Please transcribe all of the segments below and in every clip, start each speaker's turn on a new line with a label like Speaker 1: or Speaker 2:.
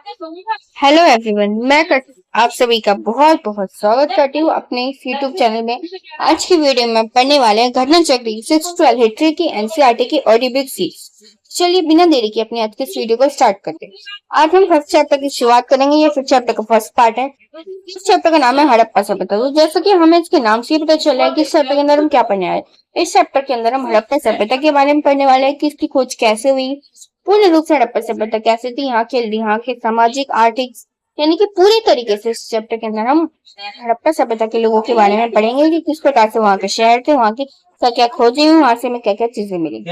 Speaker 1: Hello everyone, आप सभी का बहुत बहुत स्वागत करती हूँ अपने इस यूट्यूब चैनल में। आज की वीडियो में पढ़ने वाले हैं घटना चक्री 6-12 हिस्ट्री की एनसीईआरटी की ऑडियो बुक सीरीज। चलिए बिना देरी के अपने आज के इस वीडियो को स्टार्ट करते हैं। आज हम फर्स्ट चैप्टर की शुरुआत करेंगे। ये फर्स्ट चैप्टर का फर्स्ट पार्ट है। इस चैप्टर का नाम है हड़प्पा सभ्यता। तो जैसा कि हमें इसके नाम से ही पता चल रहा है कि इस चैप्टर के अंदर हम क्या पढ़ने आए। इस चैप्टर के अंदर हम हड़प्पा सभ्यता के बारे में पढ़ने वाले हैं कि इसकी खोज कैसे हुई, पूर्ण रूप से हड़प्पा सभ्यता कैसे थी, यहाँ के सामाजिक आर्थिक यानी कि पूरी तरीके से इस चैप्टर के अंदर हम हड़प्पा सभ्यता के लोगों के बारे में पढ़ेंगे कि किस प्रकार से वहाँ के शहर थे, वहाँ की क्या क्या खोजें हुई, वहां से हमें क्या क्या चीजें मिली।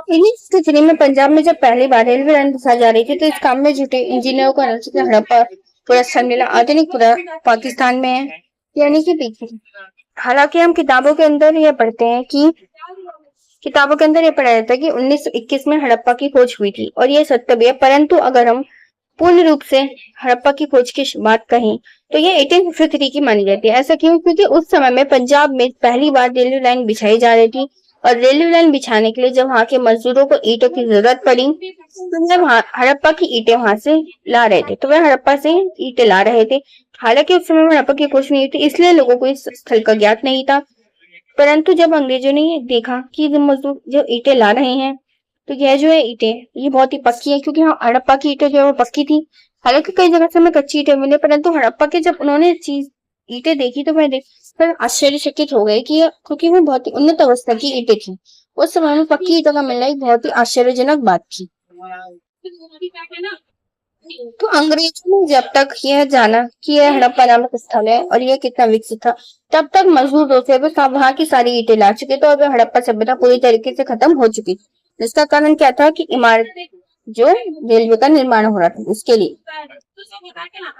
Speaker 1: इन्हीं स्थिति में पंजाब में जब पहली बार रेलवे लाइन बसाई जा रही थी तो इस काम में जुटे इंजीनियरों को हड़प्पा पूरा स्थल मिला। आधुनिक पूरा पाकिस्तान में है, यानी कि पीछे। हालांकि हम किताबों के अंदर ये पढ़ते हैं कि किताबों के अंदर ये पढ़ा जाता है कि 1921 में हड़प्पा की खोज हुई थी और ये सत्य भी है। परंतु अगर हम पूर्ण रूप से हड़प्पा की खोज की बात कहें तो ये 1853 की मानी जाती है। ऐसा क्यों? क्योंकि उस समय में पंजाब में पहली बार रेलवे लाइन बिछाई जा रही थी और रेलवे लाइन बिछाने के लिए जब वहां के मजदूरों को ईंटों की जरूरत पड़ी तो वह हड़प्पा की ईंटें वहां से ला रहे थे, तो वह हड़प्पा से ईंटें ला रहे थे। हालांकि उस समय हड़प्पा की खोज नहीं हुई थी, इसलिए लोगों को इस स्थल का ज्ञात नहीं था। परंतु जब अंग्रेजों ने देखा कि जो मजदूर जो ईंटें ला रहे हैं तो यह जो है ईंटें ये बहुत ही पक्की है, क्योंकि हाँ हड़प्पा की ईंटें जो है वो पक्की थी। हालांकि कई जगह से हमें कच्ची ईंटें मिले, परंतु हड़प्पा के जब उन्होंने चीज ईंटें देखी तो वह देखकर आश्चर्यचकित हो गए कि क्योंकि वो बहुत ही उन्नत अवस्था की ईंटें थी। उस समय में पक्की ईंटों का मिलना एक बहुत ही आश्चर्यजनक बात थी। तो अंग्रेजों ने जब तक यह जाना कि यह हड़प्पा नामक स्थल है और यह कितना विकसित था, तब तक मजदूर जो थे वो वहां की सारी ईंटें ला चुके थे और वह हड़प्पा सभ्यता पूरी तरीके से खत्म हो चुकी थी। जिसका कारण क्या था कि इमारत जो रेलवे का निर्माण हो रहा था उसके लिए।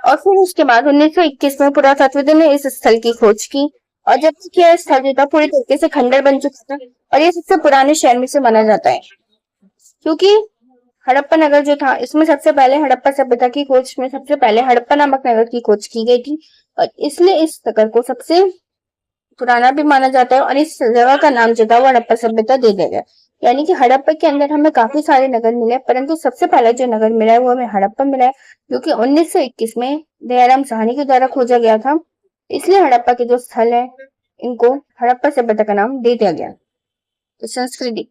Speaker 1: और फिर उसके बाद 1921 में पुरातत्वविदों ने इस स्थल की खोज की और जब तक यह स्थल जो था पूरी तरीके से खंडर बन चुका था और ये सबसे पुराने शहर में से माना जाता है, क्योंकि हड़प्पा नगर जो था इसमें सबसे पहले हड़प्पा सभ्यता की खोज में सबसे पहले हड़प्पा नामक नगर की खोज की गई थी और इसलिए इस नगर को सबसे पुराना भी माना जाता है और इस जगह का नाम जो था वो हड़प्पा सभ्यता दे दिया गया। यानी कि हड़प्पा के अंदर हमें काफी सारे नगर मिले, परंतु सबसे पहला जो नगर मिला है वो हमें हड़प्पा मिला है, जो कि 1921 में दयाराम साहनी के द्वारा खोजा गया था। इसलिए हड़प्पा के जो स्थल है इनको हड़प्पा सभ्यता का नाम दे दिया गया। तो संस्कृति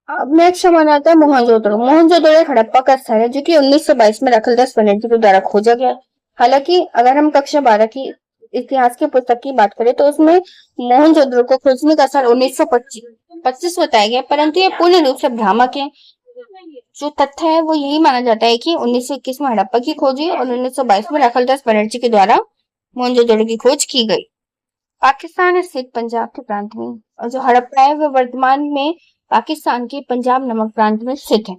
Speaker 1: अब नेक्स्ट हमारा आता है मोहनजोदड़ो। मोहनजोदड़ो एक हड़प्पा का स्थल है जो कि 1922 में रखलदास बनर्जी के द्वारा खोजा गया। हालांकि अगर हम कक्षा 12 की इतिहास की पुस्तक की बात करें तो उसमें मोहनजोदड़ो को खोजने का साल 1925 बताया गया, परंतु ये पूर्ण रूप से भ्रामक है। जो तथ्य है वो यही माना जाता है कि 1921 में हड़प्पा की खोज हुई और 1922 में रखलदास बनर्जी के द्वारा मोहनजोदड़ो की खोज की गई। पाकिस्तान स्थित पंजाब के प्रांत में और जो हड़प्पा है वह वर्तमान में पाकिस्तान के पंजाब नामक प्रांत में स्थित है।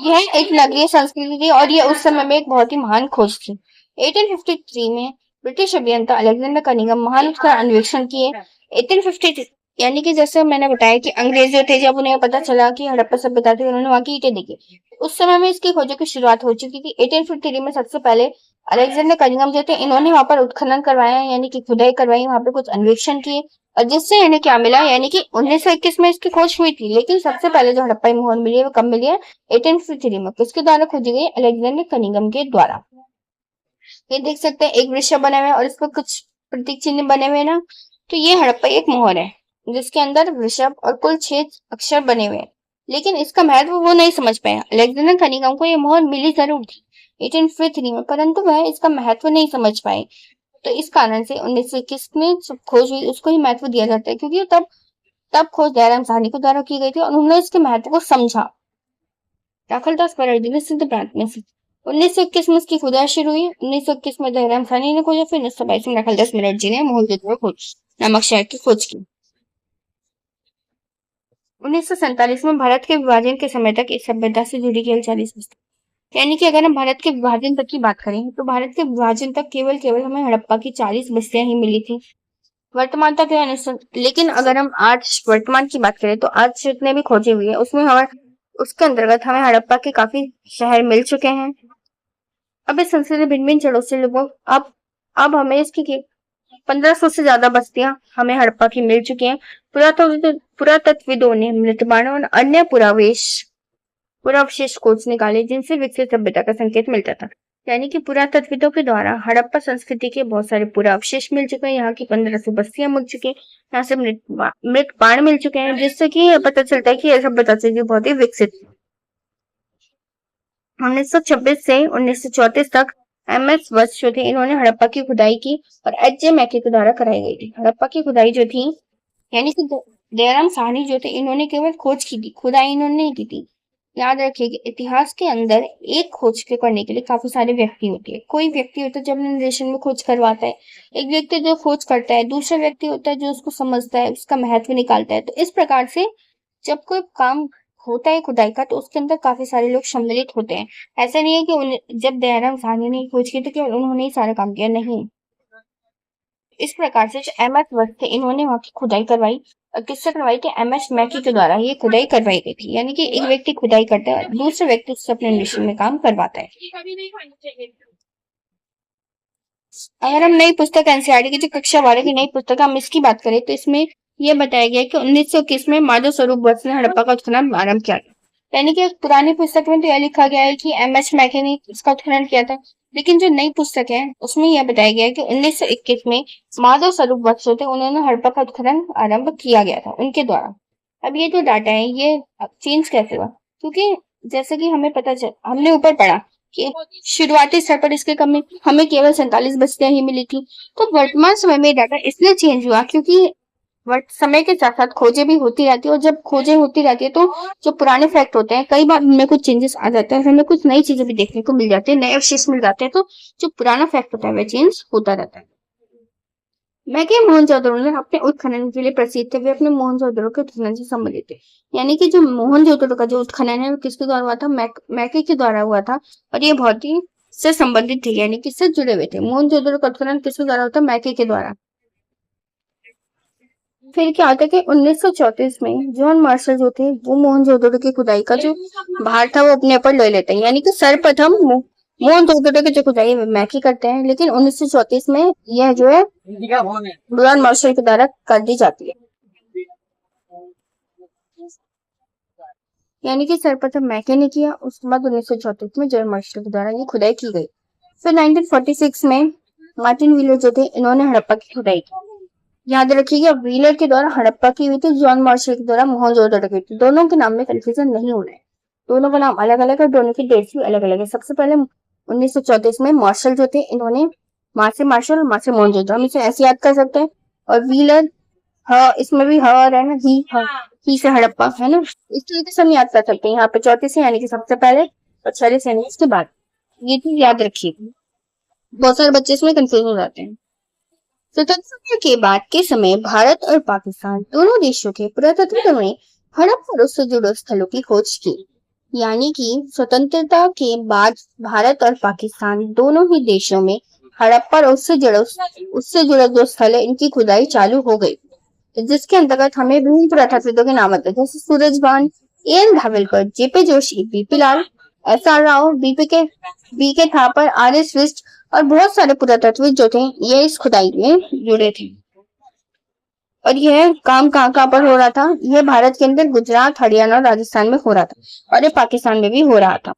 Speaker 1: यह एक नगरीय संस्कृति थी और यह उस समय में एक बहुत ही महान खोज थी। 1853 में ब्रिटिश अभियंता अलेक्जेंडर कनिंघम महान उसका अन्वेषण किए। 1853 यानी कि जैसे मैंने बताया कि अंग्रेज जो थे जब उन्हें पता चला कि हड़प्पा सभ्यता थी उन्होंने वहां की ईंटें देखी, उस समय में इसकी खोजों की शुरुआत हो चुकी थी। 1853 में सबसे पहले अलेक्जेंडर कनिंघम जो थे इन्होंने वहां पर उत्खनन करवाया, यानी कि खुदाई करवाई, वहां पे कुछ अन्वेषण किए और जिससे इन्हें क्या मिला, यानी कि 1921 में इसकी खोज हुई थी, लेकिन सबसे पहले जो हड़प्पा मोहर मिली है वो कब मिली है? 1853 में। किसके द्वारा खोजी गई? अलेक्जेंडर कनिंघम के द्वारा। ये देख सकते हैं एक वृक्ष बने हुए और इस पर कुछ प्रतीक चिन्ह बने हुए ना, तो ये हड़प्पा एक मोहर है जिसके अंदर वृषभ और कुल 6 अक्षर बने हुए हैं। लेकिन इसका महत्व वो नहीं समझ पाया। अलेक्जेंडर कनिंघम को ये मोहर मिली जरूर थी 1853 में, परंतु वह इसका महत्व नहीं समझ पाए। तो इस कारण से 1921 में जब खोज हुई उसको ही महत्व दिया जाता है, क्योंकि तब तब खोज दयाराम साहनी के द्वारा की गई थी और उन्होंने इसके महत्व को समझा। राखलदास बनर्जी ने सिंध प्रांत में 1921 में इसकी खुदाई शुरू हुई। 1921 में दयाराम साहनी ने खोजा, फिर 1922 में राखलदास बनर्जी ने मोहनजोदड़ो खोज नामक शहर की खोज की। 1947 में भारत के विभाजन के समय तक इस सभ्यता से जुड़ी केवल 40 बस्तियां, यानी कि अगर हम भारत के विभाजन तक की बात करें तो भारत के विभाजन तक केवल हमें हड़प्पा की 40 बस्तियां ही मिली थी। वर्तमान तक लेकिन अगर हम आज वर्तमान की बात करें तो आज जितने भी खोजे हुए हैं उसमें हमें उसके अंतर्गत हमें हड़प्पा के काफी शहर मिल चुके हैं। अब इस सिलसिले भिन्न भिन्न जड़ों से लोगों अब हमें इसकी 1500 से ज्यादा बस्तियां हमें हड़प्पा की मिल चुकी हैं। पुरातत्वविदों ने मृत बाणों और अन्य पुरावेश पूरा अवशेष खोज निकाले जिनसे विकसित सभ्यता का संकेत मिलता था। यानी कि पुरातत्वविदों के द्वारा हड़प्पा संस्कृति के बहुत सारे पूरा अवशेष मिल चुके हैं। यहाँ की 1500 बस्तियां मिल चुकी हैं, यहाँ से मृत बाण मिल चुके हैं, जिससे कि यह पता चलता है कि यह सभ्यता से बहुत ही विकसित। 1926 से 1934 तक MS वत्स जो थे इन्होंने हड़प्पा की खुदाई की और HJ मैके के द्वारा कराई गई थी। हड़प्पा की खुदाई जो थी, यानी कि दयाराम साहनी जो थे इन्होंने केवल खोज की थी, खुदाई इन्होंने नहीं की थी। याद रखिए इतिहास के अंदर एक खोज के करने के लिए काफी सारे व्यक्ति होते हैं। कोई व्यक्ति होता है जो अपने नरेशन में खोज करवाता है, एक व्यक्ति जो खोज करता है, दूसरा व्यक्ति होता है जो उसको समझता है, उसका महत्व निकालता है। तो इस प्रकार से जब कोई काम होता है खुदाई का तो उसके अंदर काफी सारे लोग सम्मिलित होते हैं। ऐसा नहीं है कि जब दयाराम साहनी ने खोज की तो केवल उन्होंने ही सारा काम किया, नहीं। इस प्रकार से जो MS वत्स थे इन्होंने वहां की खुदाई करवाई और किससे करवाई थी? MS मैकी के द्वारा ये खुदाई करवाई गई थी। यानी कि एक व्यक्ति खुदाई करता है और दूसरे व्यक्ति उससे अपने मिशन में काम करवाता है। अगर हम नई पुस्तक NCERT की जो कक्षा 12 की नई पुस्तक हम इसकी बात करें तो इसमें यह बताया गया कि 1921 में माधव स्वरूप वत्स ने हड़प्पा का उत्खनन आरंभ किया। यानी कि पुरानी पुस्तक में तो यह लिखा गया है कि MS मैके ने इसका उत्खनन किया था, लेकिन जो नई पुस्तक है उसमें यह बताया गया है कि 1921 में माधव स्वरूप वत्स थे उन्होंने हड़प्पा का उत्खनन आरंभ किया गया था उनके द्वारा। अब ये जो डाटा है ये चेंज कैसे हुआ? क्योंकि जैसे कि हमें पता चल हमने ऊपर पढ़ा कि शुरुआती स्तर पर इसके कमी हमें केवल 47 बस्तियां ही मिली थी। तो वर्तमान समय में डाटा इसलिए चेंज हुआ क्योंकि समय के साथ साथ खोजें भी होती रहती है और जब खोजें होती रहती है तो जो पुराने फैक्ट होते हैं कई बार उनमें कुछ चेंजेस आ जाते हैं, हमें कुछ नई चीजें भी देखने को मिल जाती है, नए अवशेष मिल जाते हैं। तो जो पुराना फैक्ट होता है वह चेंज होता रहता है। मैके मोहनजोदड़ो ने अपने उत्खनन के लिए प्रसिद्ध थे, वे अपने मोहनजोदड़ो के उत्खनन से संबंधित थे। यानी कि जो मोहनजोदड़ो का जो उत्खनन है वो किसके द्वारा हुआ था? मैके के द्वारा हुआ था और ये बहुत ही से संबंधित थे, यानी कि इससे जुड़े हुए थे। मोहनजोदड़ो का उत्खनन किसके द्वारा होता? मैके के द्वारा। फिर क्या होता है कि 1934 में जॉन मार्शल जो थे वो मोहनजोदड़ो की खुदाई का जो भार था वो अपने ऊपर ले लेते हैं। यानी कि सर्वप्रथम मोहनजोदड़ो की जो खुदाई मैके करते हैं, लेकिन 1934 में यह जो है जॉन मार्शल के द्वारा कर दी जाती है। यानी कि सर्वप्रथम मैके ने किया, उसके बाद 1934 में जॉन मार्शल के द्वारा ये खुदाई की गई। फिर 1946 में मार्टिन व्हीलर जो थे इन्होंने हड़प्पा की खुदाई की। याद रखिएगा व्हीलर के द्वारा हड़प्पा की हुई थी, जॉन मार्शल के द्वारा मोहनजोदड़ो की थी। दोनों के नाम में कंफ्यूजन नहीं होना है, दोनों का नाम अलग अलग है, दोनों की डेट्स भी अलग अलग है। सबसे पहले 1934 में मार्शल जो थे इन्होंने माँ से मार्शल और माँ से मोहनजोदड़ो, हम इसे ऐसे याद कर सकते हैं। और व्हीलर इसमें भी और है ना ही से हड़प्पा है ना, इस तरीके से हम याद कर सकते हैं। यहाँ पे 34 से यानी कि सबसे पहले और 46 यानी उसके बाद, ये चीज याद रखिए, बहुत सारे बच्चे इसमें कंफ्यूज हो जाते हैं। स्वतंत्रता के बाद के समय भारत और पाकिस्तान दोनों देशों के पुरातत्वविदों ने हड़प्पा और उससे जुड़े स्थलों की खोज की। यानी कि स्वतंत्रता के बाद भारत और पाकिस्तान दोनों ही देशों में हड़प्पा और उससे जुड़े जो स्थल है इनकी खुदाई चालू हो गई, जिसके अंतर्गत हमें विभिन्न पुरातत्वविदों के नाम आते हैं, जैसे सूरज भान, AN धावेलकर, JP Joshi, BP Lal, SR Rao, BK Thapar, RS विस्ट और बहुत सारे पुरातत्वविद जो थे ये इस खुदाई में जुड़े थे। और यह काम कहाँ पर हो रहा था? यह भारत के अंदर गुजरात, हरियाणा और राजस्थान में हो रहा था और ये पाकिस्तान में भी हो रहा था।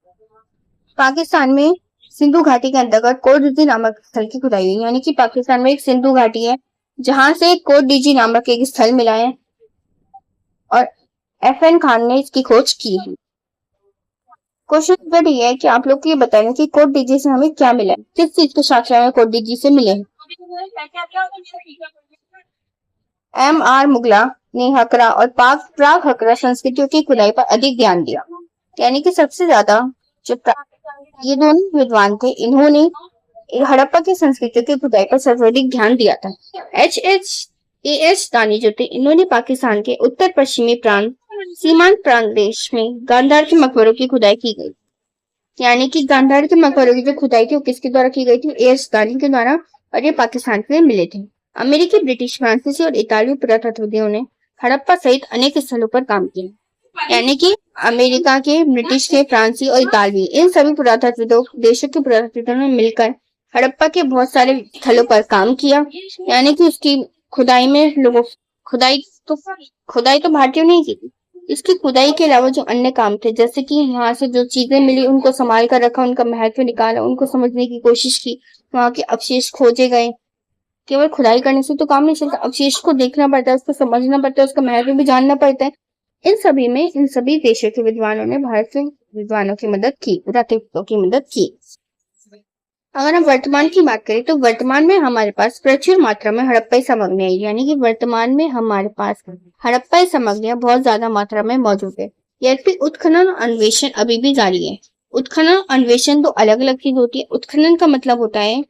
Speaker 1: पाकिस्तान में सिंधु घाटी के अंतर्गत कोटडीजी नामक स्थल की खुदाई हुई। यानी कि पाकिस्तान में एक सिंधु घाटी है जहां से कोटडीजी नामक एक स्थल मिला है और FN खान ने इसकी खोज की है। क्वेश्चन नंबर ये है कि आप लोग को ये बताएंगे कि कोटडीजी से हमें क्या मिला है, किस चीज के साक्ष्य हमें कोटडीजी से मिले हैं। MR मुगला ने हकरा और प्राग हकरा संस्कृतियों की खुदाई पर अधिक ध्यान दिया। यानी कि सबसे ज्यादा जो ये दोनों विद्वान थे इन्होंने हड़प्पा की संस्कृतियों की खुदाई पर सर्वाधिक ध्यान दिया था। HH दानी जो थे इन्होंने पाकिस्तान के उत्तर पश्चिमी प्रांत सीमांत प्रदेश में गांधार के मकबरों की खुदाई की गई। यानी कि गांधार के मकबरों की जो खुदाई थी वो किसके द्वारा की गई थी? AH दानी के द्वारा, और ये पाकिस्तान से मिले थे। अमेरिकी, ब्रिटिश, फ्रांसीसी और इतालवी पुरातत्वविदों ने हड़प्पा सहित अनेक स्थलों पर काम किया। यानी कि अमेरिका के, ब्रिटिश के, फ्रांसी और इतालवी इन सभी देशों के पुरातत्वविदों ने मिलकर हड़प्पा के बहुत सारे स्थलों पर काम किया। यानी कि उसकी खुदाई में लोगों खुदाई तो भारतीयों ने की थी, इसकी खुदाई के अलावा जो अन्य काम थे, जैसे कि वहां से जो चीजें मिली उनको संभाल कर रखा, उनका महत्व निकाला, उनको समझने की कोशिश की, वहां के अवशेष खोजे गए। केवल खुदाई करने से तो काम नहीं चलता, अवशेष को देखना पड़ता है, उसको समझना पड़ता है, उसका महत्व भी जानना पड़ता है। इन सभी देशों के विद्वानों ने भारत के विद्वानों की मदद की, पुरातत्वों की मदद की। अगर हम वर्तमान की बात करें तो वर्तमान में हमारे पास प्रचुर मात्रा में हड़प्पाई सामग्रियां, यानी कि वर्तमान में हमारे पास हड़प्पाई सामग्रियां बहुत ज्यादा मात्रा में मौजूद है। यद्यपि उत्खनन और अन्वेषण अभी भी जारी है। उत्खनन अन्वेषण तो अलग अलग चीज होती है। उत्खनन का मतलब होता है,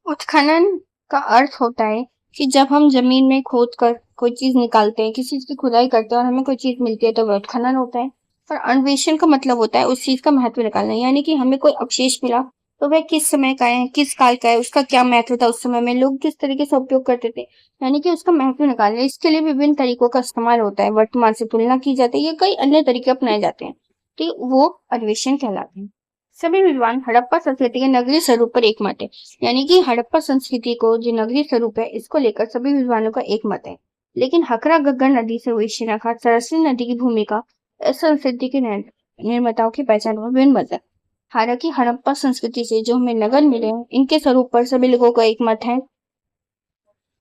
Speaker 1: उत्खनन का अर्थ होता है कि जब हम जमीन में खोद कर कोई चीज निकालते हैं, किसी चीज की खुदाई करते हैं और हमें कोई चीज मिलती है तो वह उत्खनन होता है। और अन्वेषण का मतलब होता है उस चीज का महत्व निकालना, यानी कि हमें कोई अवशेष मिला तो वह किस समय का है, किस काल का है, उसका क्या महत्व था, उस समय में लोग किस तरीके से उपयोग करते थे, यानी कि उसका महत्व निकालना। इसके लिए विभिन्न तरीकों का इस्तेमाल होता है, वर्तमान से तुलना की जाती है, या कई अन्य तरीके अपनाए जाते हैं, तो वो अन्वेषण कहलाते हैं। सभी विद्वान हड़प्पा संस्कृति के नगरीय स्वरूप पर एकमत है, यानी कि हड़प्पा संस्कृति को जो नगरीय स्वरूप है इसको लेकर सभी विद्वानों का एक मत है। लेकिन हकरा गग्गर नदी से हुई शिनाख्त सरस्वती नदी की भूमिका इस संस्कृति के निर्माताओं की पहचान में विभिन्न मत है। हालांकि हड़प्पा संस्कृति से जो हमें नगर मिले हैं इनके स्वरूप पर सभी लोगों का एक मत है,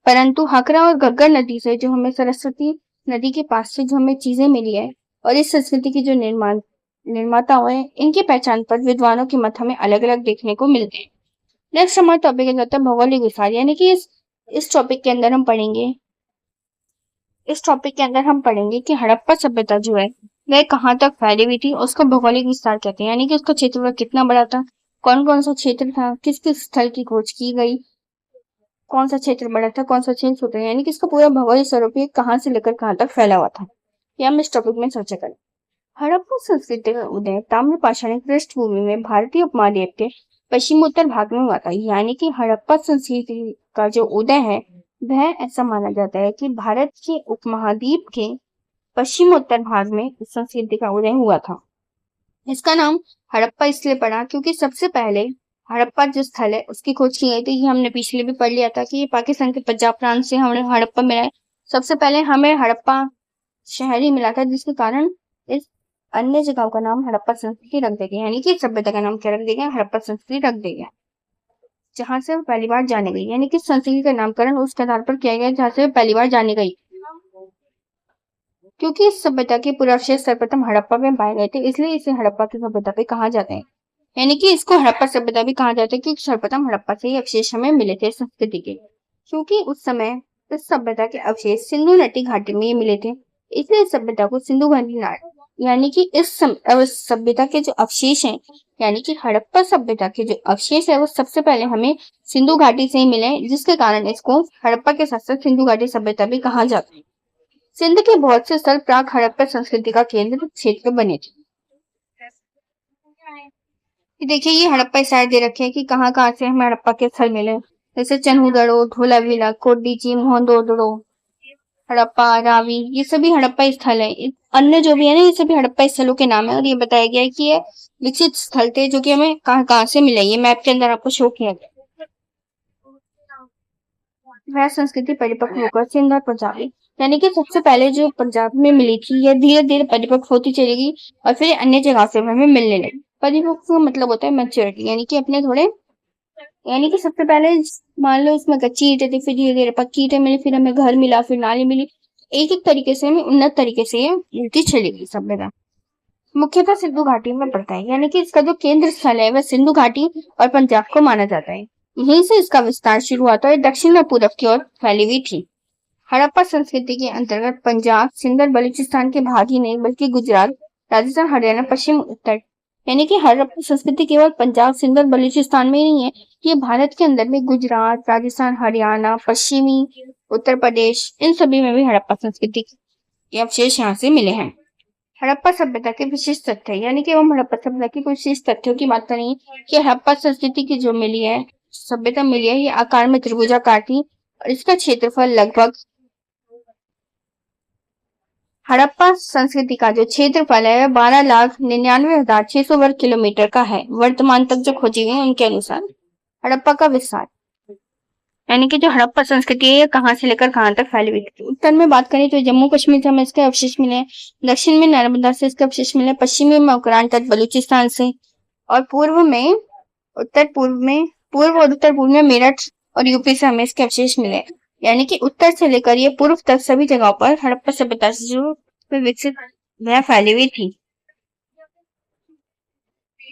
Speaker 1: परंतु हकरा और गग्गर नदी से जो हमें सरस्वती नदी के पास से जो हमें चीजें मिली है और इस संस्कृति की जो निर्माता हुए इनकी पहचान पर विद्वानों के मत हमें अलग अलग देखने को मिलते हैं। नेक्स्ट हमारा टॉपिक है भौगोलिक विस्तार, यानी कि इस टॉपिक के अंदर हम पढ़ेंगे कि हड़प्पा सभ्यता जो है वह कहाँ तक फैली हुई थी, उसको भौगोलिक विस्तार कहते हैं, यानी कि उसका क्षेत्रफल कितना बड़ा था, कौन कौन सा क्षेत्र था, किस किस स्थल की खोज की गई, कौन सा क्षेत्र बड़ा था, कौन सा क्षेत्र छोटा, यानी कि इसका पूरा भौगोलिक स्वरूप कहाँ से लेकर कहाँ तक फैला हुआ था, ये हम इस टॉपिक में चर्चा करें। हड़प्पा संस्कृति का उदय ताम्र पाषाणिक पृष्ठभूमि में भारतीय उपमहाद्वीप के पश्चिमोत्तर भाग में हुआ था, यानी कि हड़प्पा संस्कृति का जो उदय है वह ऐसा माना जाता है कि भारत के उपमहाद्वीप के पश्चिमोत्तर भाग में इस संस्कृति का उदय हुआ था। इसका नाम हड़प्पा इसलिए पड़ा क्योंकि सबसे पहले हड़प्पा जो स्थल है उसकी खोज की गई थी। ये हमने पिछले भी पढ़ लिया था कि ये पाकिस्तान के पंजाब प्रांत से हमें हड़प्पा मिला है। सबसे पहले हमें हड़प्पा शहरी मिला था, जिसके कारण इस अन्य जगहों का नाम हड़प्पा संस्कृति रख दिया गया, यानी कि सभ्यता का नाम क्या रख दिया गया, हड़प्पा संस्कृति रख दिया गया, जहां से वो पहली बार जाने गई, यानी कि संस्कृति का नामकरण उस आधार पर किया गया जहां से पहली बार जाने गई। क्योंकि इस सभ्यता के पूर्वावशेष सर्वप्रथम हड़प्पा में पाए गए थे, इसलिए इसे हड़प्पा की सभ्यता भी कहा जाता है, यानी कि इसको हड़प्पा सभ्यता भी कहा जाता है क्योंकि सर्वप्रथम हड़प्पा से ही अवशेष हमें मिले थे संस्कृति के। क्योंकि उस समय इस सभ्यता के अवशेष सिंधु नदी घाटी में मिले थे, इसलिए इस सभ्यता को सिंधु घाटी, यानी कि इस सभ्यता के जो अवशेष हैं, यानी कि हड़प्पा सभ्यता के जो अवशेष है वो सबसे पहले हमें सिंधु घाटी से ही मिले, जिसके कारण इसको हड़प्पा के साथ साथ सिंधु घाटी सभ्यता भी कहा जाता है। सिंध के बहुत से स्थल प्राक हड़प्पा संस्कृति का केंद्र क्षेत्र बने थे। देखिए ये हड़प्पा साइड दे रखे हैं कि कहाँ कहाँ से हमें हड़प्पा के स्थल मिले, जैसे चन्हूदड़ो, धोलावीरा, कोडीची, मोहनजोदड़ो, हड़प्पा, रावी, ये सभी हड़प्पा स्थल है। अन्य जो भी है ना ये सभी हड़प्पा स्थलों के नाम है, और ये बताया गया है कि ये विकसित स्थल थे जो कि हमें कहाँ कहाँ से मिले, ये मैप के अंदर आपको शो किया गया। वह संस्कृति परिपक्व होकर सिंध और पंजाबी, यानी कि सबसे पहले जो पंजाब में मिली थी यह धीरे धीरे परिपक्व होती चली गई और फिर अन्य जगह से हमें मिलने लगी। परिपक्व का मतलब होता है मैच्योरिटी, यानी कि अपने थोड़े, यानी कि सबसे पहले मान लो इसमें कच्ची ईंटें थी, फिर धीरे धीरे पक्की ईंटें मिली, फिर हमें घर मिला, फिर नाली मिली, एक एक तरीके से हमें उन्नत तरीके से ये मिलती चली गई सभ्यता। मुख्यतः सिंधु घाटी में पड़ता है, यानी कि इसका जो केंद्र स्थल है वह सिंधु घाटी और पंजाब को माना जाता है। यहीं से इसका विस्तार शुरू हुआ था और दक्षिण और पूर्व की ओर फैली हुई थी। हड़प्पा संस्कृति के अंतर्गत पंजाब, सिंध और बलूचिस्तान के भाग ही नहीं बल्कि गुजरात, राजस्थान, हरियाणा, पश्चिम उत्तर, यानी कि हड़प्पा संस्कृति केवल पंजाब, सिंध और बलूचिस्तान में ही नहीं है, ये भारत के अंदर में गुजरात, राजस्थान, हरियाणा, पश्चिमी उत्तर प्रदेश, इन सभी में भी हड़प्पा संस्कृति के अवशेष यहाँ से मिले हैं। हड़प्पा सभ्यता के विशेष तथ्य, यानी कि हम हड़प्पा सभ्यता की कुछ विशेष तथ्यों की बात करेंगे कि हड़प्पा संस्कृति की जो मिली है सभ्यता मिली है ये आकार में त्रिभुजाकार थी और इसका क्षेत्रफल लगभग, हड़प्पा संस्कृति का जो क्षेत्रफल है 12,99,600 वर्ग किलोमीटर का है, वर्तमान तक जो खोजी गई उनके अनुसार। हड़प्पा का विस्तार, यानी कि जो हड़प्पा संस्कृति है ये कहाँ से लेकर कहाँ तक फैली हुई थी। उत्तर में बात करें तो जम्मू कश्मीर से हमें इसके अवशेष मिले, दक्षिण में नर्मदा से इसके अवशेष मिले, पश्चिमी में मकरान तट बलूचिस्तान से, और पूर्व और उत्तर पूर्व में मेरठ और यूपी से हमें इसके अवशेष मिले। यानी कि उत्तर से लेकर ये पूर्व तक सभी जगहों पर हड़प्पा सभ्यता से जो विकसित वह फैली हुई थी।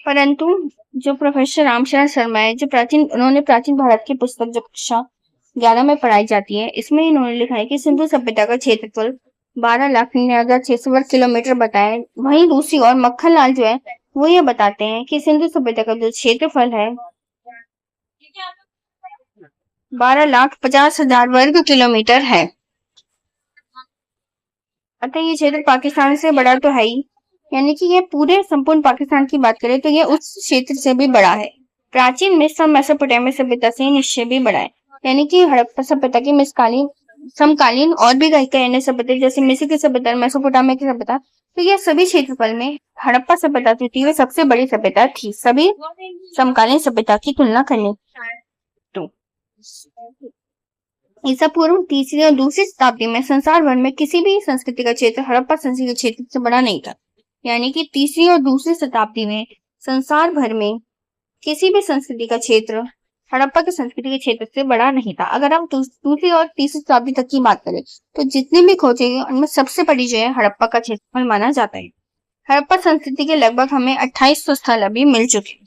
Speaker 1: परंतु जो प्रोफेसर रामशरण शर्मा है, उन्होंने प्राचीन भारत की पुस्तक जो कक्षा 11 में पढ़ाई जाती है, इसमें इन्होंने लिखा है कि सिंधु सभ्यता का क्षेत्रफल 12,99,600 वर्ग किलोमीटर बताया। वहीं दूसरी ओर मक्खन लाल जो है वो ये बताते हैं कि सिंधु सभ्यता का जो क्षेत्रफल है 12,50,000 वर्ग किलोमीटर है। अतः ये क्षेत्र पाकिस्तान से बड़ा तो है ही, यानी कि ये पूरे संपूर्ण पाकिस्तान की बात करें तो ये उस क्षेत्र से भी बड़ा है। प्राचीन मिस्र और मेसोपोटामिया सभ्यता से निश्चय भी बड़ा है। यानी कि हड़प्पा सभ्यता की समकालीन और भी कई अन्य सभ्यता जैसे मिस्र की सभ्यता, मेसोपोटामिया की सभ्यता, तो यह सभी क्षेत्रफल में हड़प्पा सभ्यता जो थी वह सबसे बड़ी सभ्यता थी सभी समकालीन सभ्यता की तुलना करने तो। ईसा पूर्व तीसरी और दूसरी शताब्दी में संसार भर में किसी भी संस्कृति का क्षेत्र हड़प्पा संस्कृति के क्षेत्र से बड़ा नहीं था। यानी कि तीसरी और दूसरी शताब्दी में संसार भर में किसी भी संस्कृति का क्षेत्र हड़प्पा की संस्कृति के क्षेत्र से बड़ा नहीं था। अगर हम दूसरी और तीसरी शताब्दी तक की बात करें तो जितनी भी खोजें उनमें सबसे बड़ी जो है हड़प्पा का क्षेत्रफल माना जाता है। हड़प्पा संस्कृति के लगभग हमें 2800 स्थल अभी मिल चुके हैं।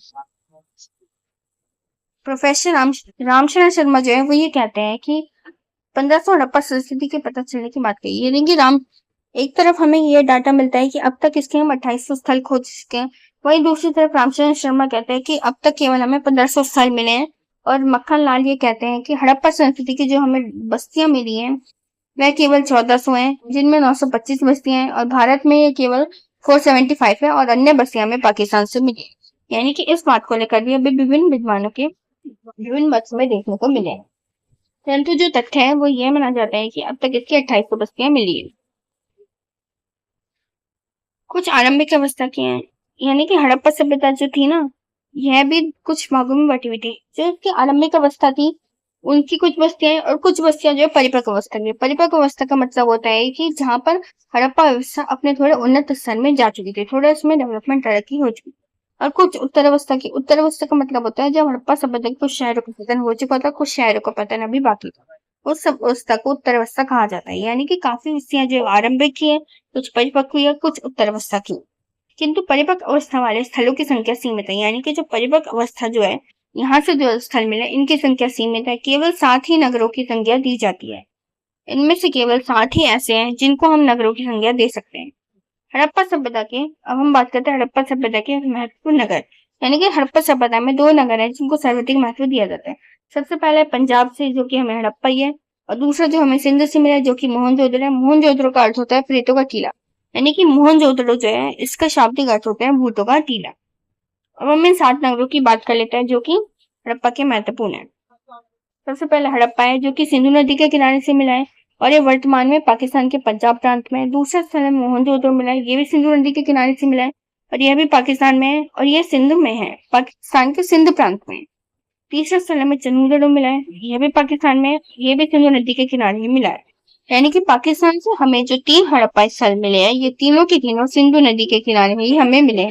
Speaker 1: प्रोफेसर रामशरण शर्मा जो है वो ये कहते हैं कि 1500 हड़प्पा संस्कृति के पता चलने की बात कही। यानी कि एक तरफ हमें ये डाटा मिलता है कि अब तक इसके हम 2800 स्थल खोज चुके हैं, वहीं दूसरी तरफ रामशरण शर्मा कहते हैं कि अब तक केवल हमें 1500 स्थल मिले हैं, और मक्खन लाल ये कहते हैं कि हड़प्पा संस्कृति की जो हमें बस्तियां मिली हैं वह केवल 1400 हैं, जिनमें 925 बस्तियां हैं, और भारत में ये केवल 475 है, और अन्य बस्तियां हमें पाकिस्तान से मिली। यानी कि इस बात को लेकर भी अभी विभिन्न विद्वानों के विभिन्न मत में देखने को मिले, परंतु जो तथ्य है वो ये माना जाता है कि अब तक इसकी 2800 बस्तियां मिली है। कुछ आरंभिक अवस्था की हैं, यानी कि हड़प्पा सभ्यता जो थी ना यह भी कुछ भागों में बटी हुई थी। जो इसकी आरंभिक अवस्था थी उनकी कुछ बस्तियां और कुछ बस्तियां जो है परिपक्व अवस्था की। परिपक्व अवस्था का मतलब होता है कि जहां पर हड़प्पा व्यवस्था अपने थोड़े उन्नत स्तर में जा चुकी थी, थोड़ा उसमें डेवलपमेंट तरक्की हो चुकी। और कुछ उत्तर अवस्था का मतलब होता है जब हड़प्पा सभ्यता के कुछ शहरों का पतन हो चुका था, कुछ शहरों का पतन अभी बाकी था, उस सब अवस्था को उत्तर अवस्था कहा जाता है। यानी कि काफी बस्तियां जो आरंभिक की है, कुछ परिपक्व या कुछ उत्तर अवस्था की, किंतु परिपक्व अवस्था वाले स्थलों की संख्या सीमित है। यानी कि जो परिपक्व अवस्था जो है यहाँ से जो स्थल मिले इनकी संख्या सीमित है, केवल 7 ही नगरों की संख्या दी जाती है। इनमें से केवल 7 ही ऐसे हैं जिनको हम नगरों की संख्या दे सकते हैं। हड़प्पा सभ्यता के अब हम बात करते हैं हड़प्पा सभ्यता के महत्वपूर्ण नगर। यानी कि हड़प्पा सभ्यता में 2 नगर हैं जिनको सर्वाधिक महत्व दिया जाता है। सबसे पहले पंजाब से जो कि हमें हड़प्पा ही है, और दूसरा जो हमें सिंध से मिला जो कि मोहनजोदड़ो है। मोहनजोदड़ो का अर्थ होता है प्रेतों का टीला, यानी कि मोहनजोदड़ो जो है इसका शाब्दिक अर्थ होता है भूतों का टीला। अब हम इन 7 नगरों की बात कर लेते हैं जो कि हड़प्पा के महत्वपूर्ण है। सबसे पहले हड़प्पा है जो कि सिंधु नदी के किनारे से मिला है, और ये वर्तमान में पाकिस्तान के पंजाब प्रांत में है। दूसरा स्थल है मोहनजोदड़ो मिला है, ये भी सिंधु नदी के किनारे से मिला है, और यह भी पाकिस्तान में है, और यह सिंध में है, पाकिस्तान के सिंध प्रांत में। तीसरा स्थल में चंदूदड़ो मिला है, यह भी पाकिस्तान में है, ये भी सिंधु नदी के किनारे ही मिला है। यानी कि पाकिस्तान से हमें जो 3 हड़प्पा स्थल मिले हैं ये तीनों के तीनों सिंधु नदी के किनारे ही हमें मिले।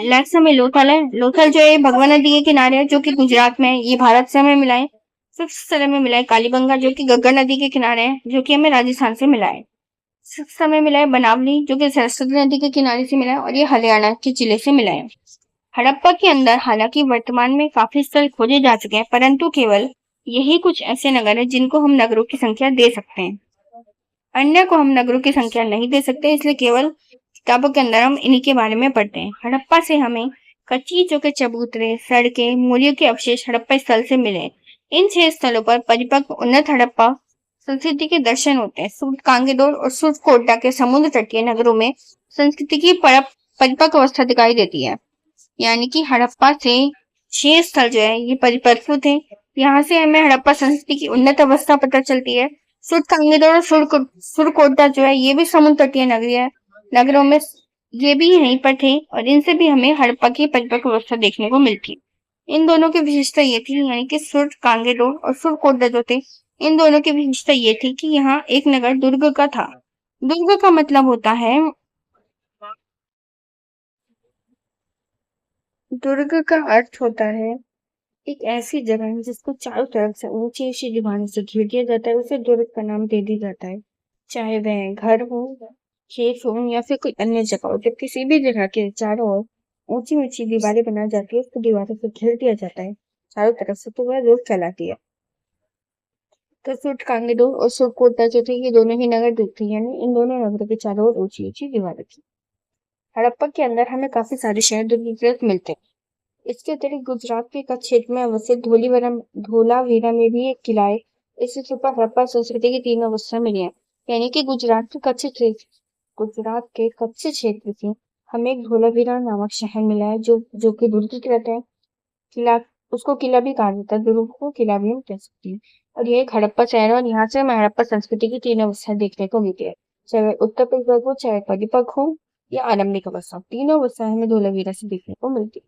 Speaker 1: नेक्स्ट हमें लोथल है। लोथल जो है भगवा नदी के किनारे है जो कि गुजरात में है, ये भारत से हमें मिला है। सिक्स्थ स्थल में मिला है कालीबंगा जो कि गग्गा नदी के किनारे है, जो कि हमें राजस्थान से मिला है। सिक्स्थ में मिला है बनावली जो कि सरस्वती नदी के किनारे से मिला है, और ये हरियाणा के जिले से मिला है। हड़प्पा के अंदर हालांकि वर्तमान में काफी स्थल खोजे जा चुके हैं, परंतु केवल यही कुछ ऐसे नगर है जिनको हम नगरों की संख्या दे सकते हैं, अन्य को हम नगरों की संख्या नहीं दे सकते, इसलिए केवल किताबों के अंदर हम इन्हीं के बारे में पढ़ते हैं। हड़प्पा से हमें कच्ची ईंटों के चबूतरे, सड़कें, मूल्यों के अवशेष हड़प्पा स्थल से मिले। इन 6 स्थलों पर परिपक्व उन्नत हड़प्पा संस्कृति के दर्शन होते हैं। सूट कांगेडोर और सूट कोटा के समुद्र तटीय नगरों में संस्कृति की परिपक्व अवस्था दिखाई देती है। यानी कि हड़प्पा से 6 स्थल जो है ये परिपक्व थे। यहाँ से हमें हड़प्पा संस्कृति की उन्नत अवस्था पता चलती है। सूट कांगेडोर और सुरकोटा जो है ये भी समुद्र तटीय नगरों में ये भी यहीं पर थे, और इनसे भी हमें हड़प्पा की परिपक्व अवस्था देखने को मिलती। इन दोनों की विशेषता ये थी, यानी कि सुर कांगेडोर और सुरकोटडा जो थे, इन दोनों की विशेषता ये थी कि यहाँ एक नगर दुर्ग का था। दुर्ग का मतलब होता है, दुर्ग का अर्थ होता है एक ऐसी जगह जिसको चारों तरफ से ऊंची ऊंची दीवारों से घेर दिया जाता है, उसे दुर्ग का नाम दे दिया जाता है। चाहे वह घर हो, खेत हो या फिर कोई अन्य जगह हो, जब किसी भी जगह के चारों ओर ऊंची ऊंची दीवारें बनाई जाती है, उसको दीवारों से घेर दिया जाता है चारों तरफ से, तो वह दुर्ग कहलाती है। तो सुटकांगेडो और सुरकोटा जो थे, ये दोनों ही नगर दुर्ग थे, यानी इन दोनों नगरों के चारों ओर ऊंची ऊंची दीवारें थी। हड़प्पा के अंदर हमें काफी सारे शहर दुर्ग मिलते हैं। इसके अतिरिक्त गुजरात के कच्छ क्षेत्र में अवस्थित धोलावीरा में भी एक किला है। इस चित्र पर हड़प्पा संस्कृति की तीन अवस्था मिली है, यानी कि गुजरात के कच्छ क्षेत्र से हमें एक धोलावीरा नामक शहर मिला है, जो कि दुर्ग की रहता है। किला, उसको किला भी कहा जाता है, दुर्ग को किला भी हम कह सकते हैं। और ये एक हड़प्पा शहर है, और यहाँ से हमें हड़प्पा संस्कृति की तीन अवस्था देखने को मिलती है। चाहे वह उत्तर परिपक्व हो, चाहे परिपक्व हो या आरंभिक अवस्था, तीनों अवस्थाएं हमें धोलावीरा से देखने को मिलती है।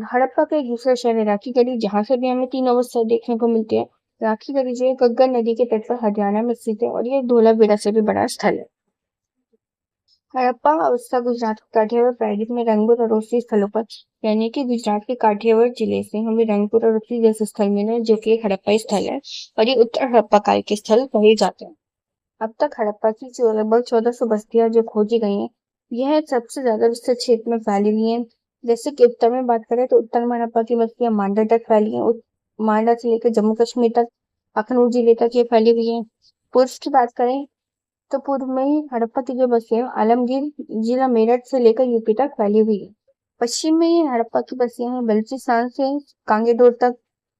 Speaker 1: हड़प्पा का एक दूसरा शहर है राखी गढ़ी, जहां से भी हमें तीन अवस्था देखने को मिलती है। राखी गढ़ी जो है गग्गर नदी के तट पर हरियाणा में स्थित है, और ये धोलावीरा से भी बड़ा स्थल है। हड़प्पा अवस्था गुजरात के काठियावाड़ प्रायद्वीप में रंगपुर और रोसली स्थलों पर, यानी कि गुजरात के काठियावाड़ जिले से हमें रंगपुर और रोसली जैसे स्थल मिले, जो कि एक हड़प्पाई स्थल है, और ये उत्तर हड़प्पा काल के स्थल कहे जाते हैं। अब तक हड़प्पा की जो लगभग 1400 बस्तियां जो खोजी गई हैं, यह सबसे ज्यादा विस्तृत क्षेत्र में फैली हुई हैं। जैसे कि उत्तर में बात करें तो उत्तर में हड़प्पा की बस्तियां मांडा तक फैली हैं, मांडा से लेकर जम्मू कश्मीर तक, अखनूर जिले तक ये फैली हुई है। पूर्व की बात करें तो पूर्व में ही हड़प्पा की जो बस्तियां हैं, आलमगीर जिला मेरठ से लेकर यूपी तक फैली हुई है। पश्चिम में ये हड़प्पा की बस्तियां हैं बलूचिस्तान से कांगेडोर तक।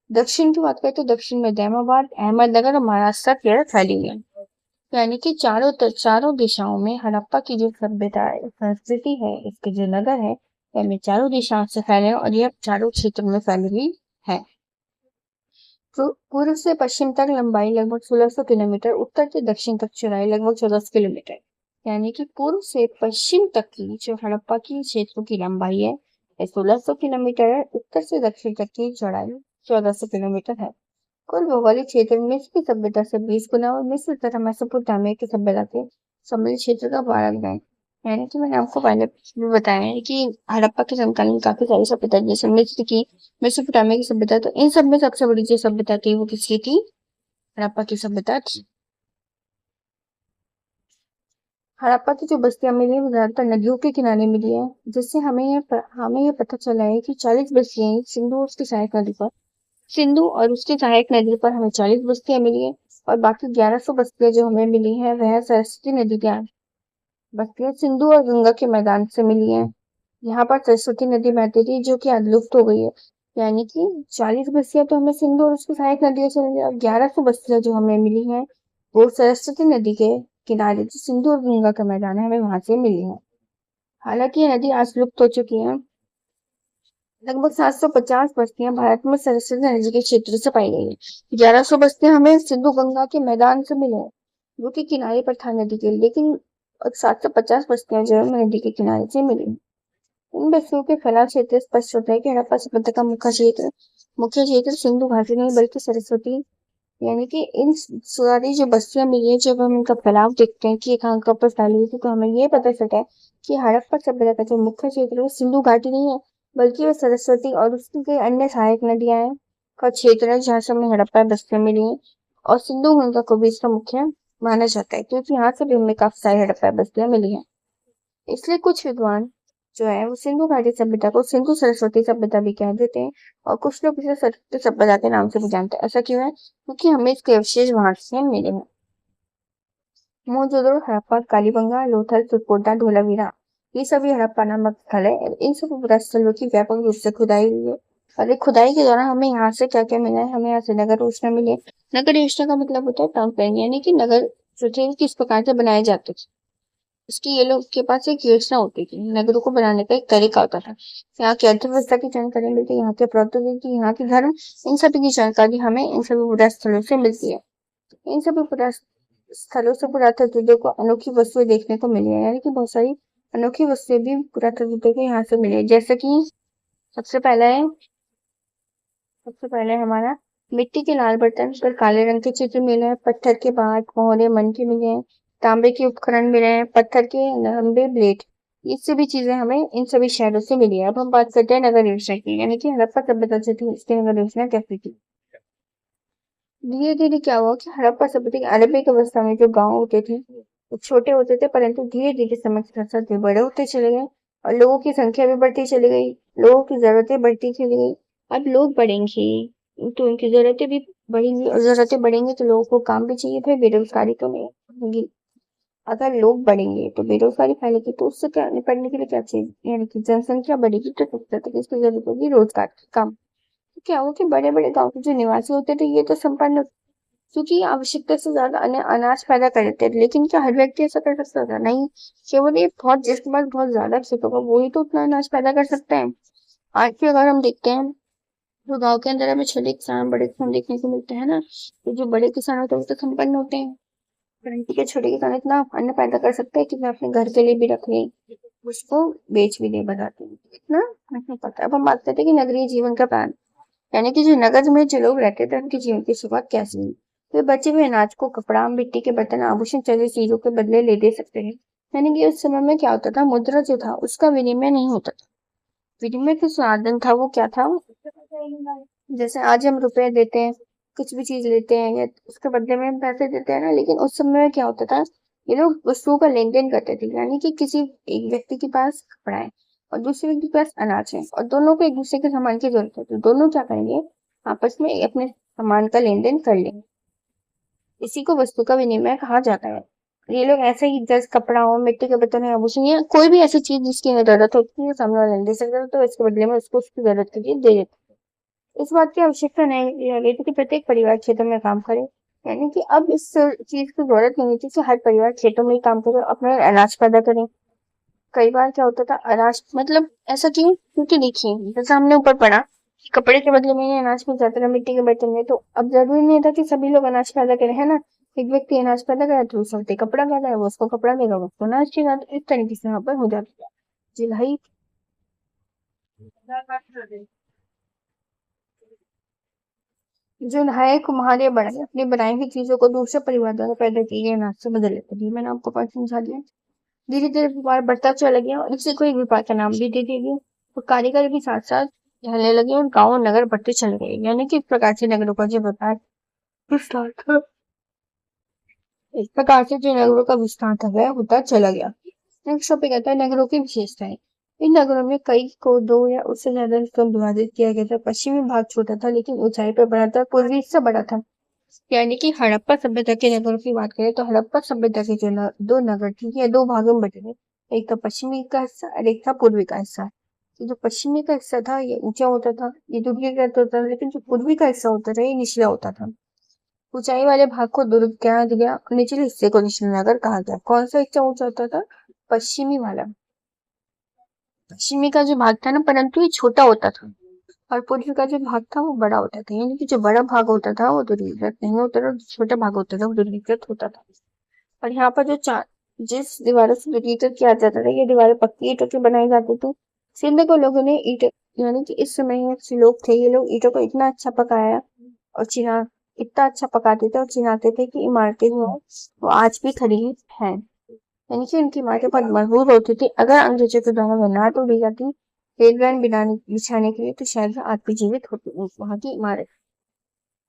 Speaker 1: दक्षिण की बात करें तो दक्षिण में दैमाबाद, अहमदनगर और महाराष्ट्र तक ये फैली हुई है। यानी कि चारों दिशाओं में हड़प्पा की जो सभ्यता है, संस्कृति है, इसके जो नगर है, हमें चारों दिशाओं से फैले हैं, और यह चारों क्षेत्रों में फैली हुई है। पूर्व से पश्चिम तक लंबाई लगभग 1600 किलोमीटर, उत्तर से दक्षिण तक चौड़ाई लगभग 1400 किलोमीटर। यानी कि पूर्व से पश्चिम तक की जो हड़प्पा की क्षेत्रों की लंबाई है, 1600 किलोमीटर है, उत्तर से दक्षिण तक की चौड़ाई 1400 किलोमीटर है। कुल भौगोलिक क्षेत्र मिस्र की सभ्यता से 20 गुना और मिस्र तथा मेसोपोटामिया की सभ्यता के सम्मिलित क्षेत्र का 12 गुना है। यानी कि मैंने आपको पहले भी बताया है कि हड़प्पा के समकालीन में काफी सारी सभ्यता, जैसे मिस्र की, मेसोपोटामिया की सभ्यता, तो इन सब में सबसे बड़ी जो सभ्यता थी वो किसकी थी? हड़प्पा की सभ्यता थी। हड़प्पा की जो बस्तियां मिली है वो ज्यादातर नदियों के किनारे मिली है, जिससे हमें ये पता चला है कि 40 बस्तियां सिंधु और उसकी सहायक नदी पर, सिंधु और उसकी सहायक नदी पर हमें 40 बस्तियां मिली है, और बाकी 1100 बस्तियां जो हमें मिली है वह सरस्वती नदी के बस्तियां सिंधु और गंगा के मैदान से मिली है। यहाँ पर सरस्वती नदी बहती थी, जो कि आज लुप्त हो गई है। यानी कि 40 बस्तियां तो हमें सिंधु और उसकी सहायक नदियों से मिली, और 1100 बस्तियां जो हमें मिली हैं वो सरस्वती नदी के किनारे, जो सिंधु और गंगा का मैदान है, हमें वहां से मिली है। हालांकि ये नदी आज लुप्त हो चुकी है। लगभग 750 बस्तियां भारत में सरस्वती नदी के क्षेत्र से पाई गई है। 1100 बस्तियां हमें सिंधु गंगा के मैदान से मिले हैं, जो कि किनारे पर था नदी के, लेकिन 750 बस्तियां जो है नदी के किनारे से मिली। इन बस्तियों के फैलाव क्षेत्र स्पष्ट होता है कि हड़प्पा सभ्यता का मुख्य क्षेत्र सिंधु घाटी नहीं बल्कि सरस्वती, यानी कि इन सारी जो बस्तियां मिली है, जब हम इनका फैलाव देखते हैं कि कहाँ कहाँ पर फैली हुई थी, तो हमें ये पता चलता है कि हड़प्पा सभ्यता का जो मुख्य क्षेत्र है वो सिंधु घाटी नहीं है, बल्कि वह सरस्वती और उसकी कई अन्य सहायक नदियां हैं का क्षेत्र है, जहाँ से हमें हड़प्पा बस्तियां मिली है। और सिंधु गंगा को भी इसका मुख्य माना जाता है, क्योंकि यहाँ से भी हमें काफी सारी हड़प्पा बस्तियां मिली है। इसलिए कुछ विद्वान जो है वो सिंधु घाटी सभ्यता को सिंधु सरस्वती सभ्यता भी कह देते हैं, और कुछ लोग इसे सरस्वती सभ्यता के नाम से भी जानते हैं। ऐसा क्यों है? क्योंकि हमें इसके अवशेष वहां से मिले हैं। मोहनजोदड़ो, हड़प्पा, कालीबंगा, लोथल, तुर्कोटा, धोलावीरा, ये सभी हड़प्पा नामक स्थल है। इन सभी पुरास्थलों की व्यापक रूप से खुदाई हुई है, और एक खुदाई के दौरान हमें यहाँ से क्या क्या मिला है? हमें यहाँ से नगर योजना मिली है। नगर योजना का मतलब होता है टाउन प्लानिंग, यानी कि नगर जो थे किस प्रकार से बनाए जाते थे, इसकी ये लोग के पास एक योजना होती थी, नगरों को बनाने का एक तरीका होता था। यहाँ की अर्थव्यवस्था की जानकारी मिलती है, यहाँ के प्रौद्योगिकी, यहाँ के धर्म, इन सभी की जानकारी हमें इन सभी पुरास्थलों से मिलती है। इन सभी पुरास्थलों से पुरातत्वविदों को अनोखी वस्तुएं देखने को मिली है, यानी कि बहुत सारी अनोखी वस्तुएं भी पुरातत्वविदों को यहाँ से मिली है। जैसे कि सबसे पहला है सबसे पहले हमारा मिट्टी के लाल बर्तन पर काले रंग के चित्र मिले हैं, पत्थर के बाट मोहरे मन के मिले हैं, तांबे के उपकरण मिले हैं, पत्थर के लंबे ब्लेड। ये सभी चीजें हमें इन सभी शहरों से मिली है। अब हम बात करते हैं नगर योजना की, यानी कि हड़प्पा सभ्यता से थी इसकी नगर योजना कैसी थी। धीरे धीरे क्या हुआ कि हड़प्पा सभ्यता की आरंभिक अवस्था में जो गांव होते थे वो छोटे होते थे, परंतु धीरे धीरे समय के साथ साथ वे बड़े होते चले गए और लोगों की संख्या भी बढ़ती चली गई, लोगों की जरूरतें बढ़ती चली गई। अब लोग बढ़ेंगे तो उनकी जरूरतें भी बढ़ेंगी और जरूरतें बढ़ेंगी तो लोगों को काम भी चाहिए, फिर बेरोजगारी तो नहीं होगी। अगर लोग बढ़ेंगे तो बेरोजगारी फैलेगी, तो उससे क्या निपटने के लिए क्या चाहिए, यानी कि जनसंख्या बढ़ेगी तो सबसे तक इसकी जरूरत होगी रोजगार की, काम। तो क्या हो कि बड़े बड़े गाँव के जो निवासी होते थे ये तो संपन्न, क्योंकि आवश्यकता से ज्यादा अनाज पैदा कर देते थे। लेकिन क्या हर व्यक्ति ऐसा कर सकता था? नहीं। केवल ये बहुत जिसके पास बहुत ज्यादा खेत होगा वही तो उतना अनाज पैदा कर सकता है। आज भी अगर हम देखते हैं तो गांव के अंदर हमें छोटे किसान बड़े किसान देखने को मिलते हैं ना। तो जो बड़े किसान होते हैं वो तो संपन्न होते हैं, परंतु के छोटे किसान इतना अन्न पैदा कर सकते हैं कि वे अपने घर के लिए भी रख लें, उसको बेच भी दे बताते हैं, इतना नहीं पता। अब हम बात करते हैं कि नगरीय जीवन का प्राण, यानी कि जो नगर में जो लोग रहते थे उनके जीवन की शुरुआत कैसे हुई। वे बचे हुए अनाज को कपड़ा मिट्टी के बर्तन आभूषण जैसी चीजों के बदले ले दे सकते हैं। यानी कि उस समय में क्या होता था, मुद्रा जो था उसका विनिमय नहीं होता था। विनिमय का साधन था वो क्या था, जैसे आज हम रुपए देते हैं कुछ भी चीज लेते हैं या उसके बदले में हम पैसे देते हैं ना, लेकिन उस समय में क्या होता था, ये लोग वस्तुओं का लेन देन करते थे। यानी कि किसी एक व्यक्ति के पास कपड़ा है और दूसरे व्यक्ति के पास अनाज है और दोनों को एक दूसरे के सामान की जरूरत है, तो दोनों क्या करेंगे, आपस में अपने सामान का लेन देन कर लेंगे। इसी को वस्तु का विनिमय कहा जाता है। ये लोग ऐसे ही जैसे कपड़ा हो मिट्टी के बर्तन है आभूषण या कोई भी ऐसी चीज जिसकी हमें जरूरत होती है सामने वाला नहीं दे सकता, तो इसके बदले में उसको उसकी जरूरत के लिए दे देते हैं। इस बात की आवश्यकता नहीं रह गई थी कि प्रत्येक परिवार क्षेत्र में काम करे। यानी कि अब इस चीज की जरूरत नहीं थी कि हर परिवार खेतों में ही काम करे, अपना अनाज पैदा करे। कई बार क्या होता था, अनाज मतलब ऐसा क्यों, क्योंकि देखिए जैसे हमने ऊपर पढ़ा कि कपड़े के बदले में ही अनाज मिल जाता था मिट्टी के बर्तन में, तो अब जरूरी नहीं था कि सभी लोग अनाज पैदा करें, है ना। एक व्यक्ति अनाज पैदा करे तो दूसरा व्यक्ति कपड़ा पैदा है, वो उसको कपड़ा देगा, वो उसको अनाज देगा, तो इस तरीके से यहाँ पर हो जाता है। जी भाई, जो नहाए कुम्हारे बढ़ाए अपनी बनाई हुई चीजों को दूसरे परिवार द्वारा पैदा किए गए अनाज से बदल लेते थे। मैंने आपको पाठ समझा दिया। धीरे धीरे व्यापार बढ़ता चला गया और इसी को एक व्यापार का नाम भी दे दिया गया और कारीगर भी साथ साथ ढलने लगे और गांव और नगर बढ़ते चले गए। यानी कि इस प्रकार से नगरों का जो व्यापार विस्तार था, इस प्रकार से जो नगरों का विस्तार था वह होता चला गया। नेक्स्ट टॉपिक आता है नगरों की विशेषताएं। इन नगरों में कई को दो या उससे ज्यादा हिस्सों में विभाजित किया गया था। पश्चिमी भाग छोटा था लेकिन ऊंचाई पर बड़ा था, पूर्वी हिस्सा बड़ा था। यानी कि हड़प्पा सभ्यता के नगरों की बात करें तो हड़प्पा सभ्यता के जो दो नगर थे ये दो भागों में बटे थे। एक था पश्चिमी का हिस्सा और एक था पूर्वी का हिस्सा। तो जो पश्चिमी का हिस्सा था ये ऊंचा होता था, ये दुर्गीकृत होता था, लेकिन जो पूर्वी का हिस्सा होता था ये निचला होता था। ऊंचाई वाले भाग को दुर्ग कहा गया और निचले हिस्से को निचला नगर कहा गया। कौन सा हिस्सा ऊंचा होता था, पश्चिमी वाला। पश्चिमी का जो भाग था ना, परंतु ये छोटा होता था और पूर्वी का जो भाग था वो बड़ा होता था। यानी कि जो बड़ा भाग होता था वो दुर्गीकृत नहीं होता था, जो छोटा भाग होता था वो दुर्गीकृत होता था। और यहाँ पर जो चार जिस दीवारों से दुर्गीकृत किया जाता था ये दीवारें पक्की ईंटों की बनाई जाती थी। सिंध को लोगों ने ईंट, यानी कि इस समय जो लोग थे ये लोग ईंटों को इतना अच्छा पकाया और चिना इतना अच्छा पकाते थे और चिनाते थे कि इमारतें जो है वो आज भी खड़ी हैं। यानी कि उनकी इमारतें बहुत मजबूत होती थी। अगर अंग्रेजों के द्वारा वह ना तोड़ी जाती रेलवे बिछाने के लिए तो शायद वह आज भी जीवित होती वहां की इमारत।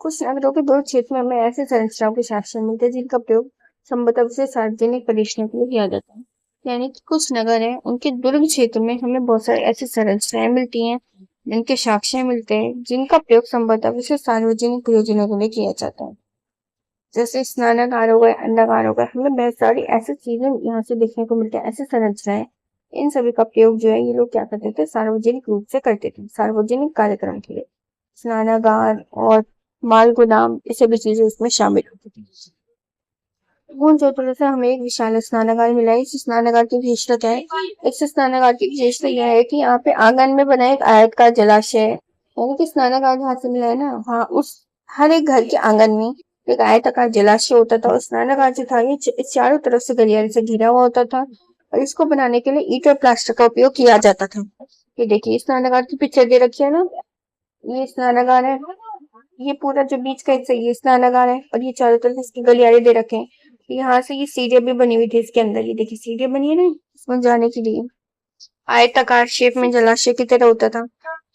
Speaker 1: कुछ नगरों के दो क्षेत्र में हमें ऐसे संरचनाओं के शासन मिलते हैं जिनका प्रयोग संभवतः से सार्वजनिक परियोजना के लिए किया जाता है। यानी कि कुछ नगर हैं उनके दुर्ग क्षेत्र में हमें बहुत सारी ऐसी संरचनाएं मिलती हैं जिनके साक्ष्य मिलते हैं जिनका प्रयोग संभवतः से सार्वजनिक प्रयोजनों के लिए किया जाता है। जैसे स्नानागार हो गए, अंडागार हो गए, हमें बहुत सारी ऐसी चीजें यहाँ से देखने को मिलती है, ऐसी संरचनाएं। इन सभी का प्रयोग जो है ये लोग क्या करते थे, सार्वजनिक रूप से करते थे, सार्वजनिक कार्यक्रम के लिए। स्नानागार और माल गोदाम ये सभी चीजें इसमें शामिल होती थी। मोहनजोदड़ो से हमें एक विशाल स्नानागार मिला है। इस स्नानागार की विशेषता क्या है, इस स्नानागार की विशेषता यह है कि यहाँ पे आंगन में बना एक आयताकार जलाशय है। यानी कि स्नानागार जहाँ से मिला है ना, वहाँ उस हर एक घर के आंगन में एक आयताकार जलाशय होता था और स्नानागार जो था ये चारों तरफ से गलियारे से घिरा हुआ होता था और इसको बनाने के लिए ईंट और प्लास्टर का उपयोग किया जाता था। ये देखिए स्नानागार की पिक्चर दे रखी है ना, ये स्नानागार है। ये पूरा जो बीच का हिस्सा ये स्नानागार है और ये चारों तरफ इसकी गलियारे दे रखे हैं। यहाँ से ये सीढ़ियां भी बनी हुई थी इसके अंदर, ये देखिए सीढ़ियां बनी है ना इसमें जाने के लिए। आयताकार शेप में जलाशय की तरह होता था।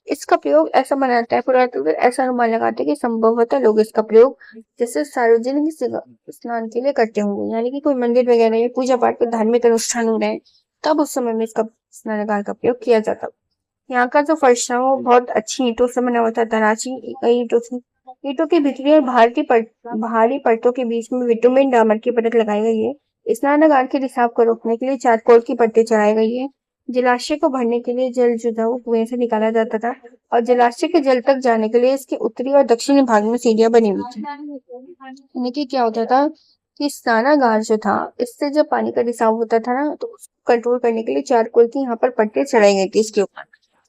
Speaker 1: इसका प्रयोग ऐसा बनाता है पुरातत्व ऐसा अनुमान लगाते हैं कि संभवतः लोग इसका प्रयोग जैसे सार्वजनिक स्नान के लिए करते होंगे, यानी कि कोई मंदिर वगैरह या पूजा पाठ के धार्मिक अनुष्ठान हो रहे हैं तब उस समय में इसका स्नानागार का प्रयोग किया जाता। यहाँ का जो फर्श था वो बहुत अच्छी ईंटों से बना हुआ था, तराशी कई ईंटों से। ईंटों की भीतरी और बाहरी परतों के बीच में विटुमिन डामर की परत लगाई गई है। स्नानागार के रिसाव को रोकने के लिए चारकोल की पट्टी चढ़ाई गई है। जलाशय को भरने के लिए जल जो था वो कुएं से निकाला जाता था और जलाशय के जल तक जाने के लिए इसके उत्तरी और दक्षिणी भाग में सीढ़ियां बनी हुई थी। यानी कि क्या होता था कि स्नानागार जो था इससे जब पानी का रिसाव होता था ना तो उसको कंट्रोल करने के लिए चारकोल की यहाँ पर पट्टी चढ़ाई गई थी इसके ऊपर।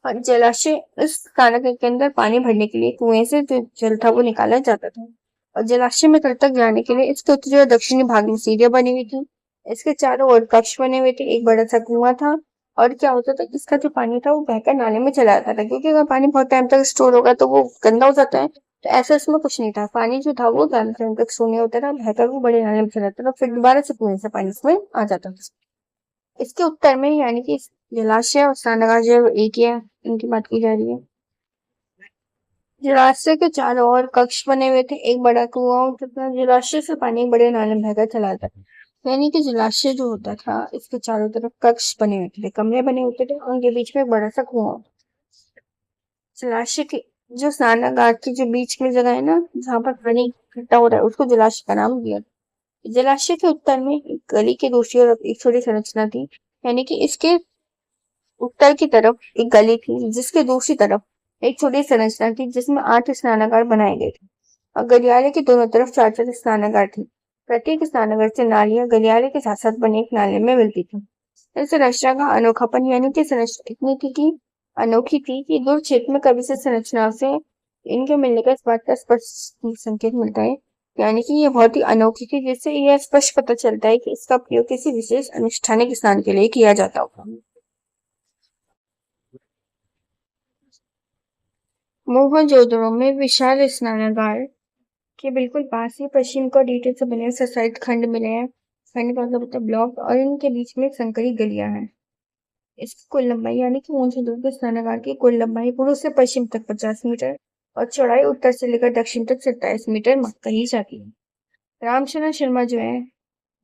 Speaker 1: और जलाशय इस स्नानागार के अंदर पानी भरने के लिए कुएं से जो जल था वो निकाला जाता था और जलाशय में तल तक जाने के लिए इसके उत्तरी और दक्षिणी भाग में सीढ़ियां बनी हुई थी। इसके चारों ओर कक्ष बने हुए थे, एक बड़ा सा कुआं था। और क्या होता था इसका जो पानी था वो बहकर नाले में चला जाता था, क्योंकि अगर पानी बहुत टाइम तक स्टोर होगा तो वो गंदा हो जाता है। तो ऐसा इसमें कुछ नहीं था, पानी जो था वो ज्यादा टाइम तक स्टोर नहीं होता था, बहकर वो बड़े नाले में चला जाता था, फिर दोबारा से कुएं से पानी इसमें आ जाता था। इसके उत्तर में यानी कि जलाशय और स्नानागार जो एक ही है, इनकी बात की जा रही है। जलाशय के चारों ओर कक्ष बने हुए थे, एक बड़ा कुआं तथा जलाशय से पानी एक बड़े नाले में बहकर चला जाता था। यानी कि जलाशय जो होता था इसके चारों तरफ कक्ष बने होते थे, कमरे बने होते थे, उनके बीच में एक बड़ा सा कुआं। जलाशय की जो स्नानागार की जो बीच में जगह है ना जहाँ पर पानी इकट्ठा हो रहा है उसको जलाशय का नाम दिया। जलाशय के उत्तर में एक गली के दूसरी ओर एक छोटी संरचना थी, यानी कि इसके उत्तर की तरफ एक गली थी जिसके दूसरी तरफ एक छोटी संरचना थी जिसमें 8 स्नानागार बनाए गए थे और गलियारे के दोनों तरफ 4-4 स्नानागार थी। प्रत्येक स्नानागार से नालियां गलियारे के साथ साथ बने एक नाले में मिलती थी। इस संरचना का अनोखापन यानी कि संरचना इतनी थी कि अनोखी थी कि दूर क्षेत्र में कभी से संरचना से इनके मिलने का इस बात का स्पष्ट संकेत मिलता है। यानी कि ये बहुत ही अनोखी थी जिससे यह स्पष्ट पता चलता है कि इसका प्रयोग किसी विशेष अनुष्ठानिक स्नान के लिए किया जाता होगा। मोहनजोदड़ो में विशाल स्नानागार के बिल्कुल पास ही पश्चिम को ईंटों से बने ससाइड खंड मिले हैं। खंड का मतलब होता है ब्लॉक और इनके बीच में संकरी गलियां हैं। इसकी कुल लंबाई यानी कि मोहनजोदड़ो के स्नानागार की कुल लंबाई पूर्व से पश्चिम तक 50 मीटर और चौड़ाई उत्तर से लेकर दक्षिण तक 27 मीटर कही जाती है। रामचंद्र शर्मा जो है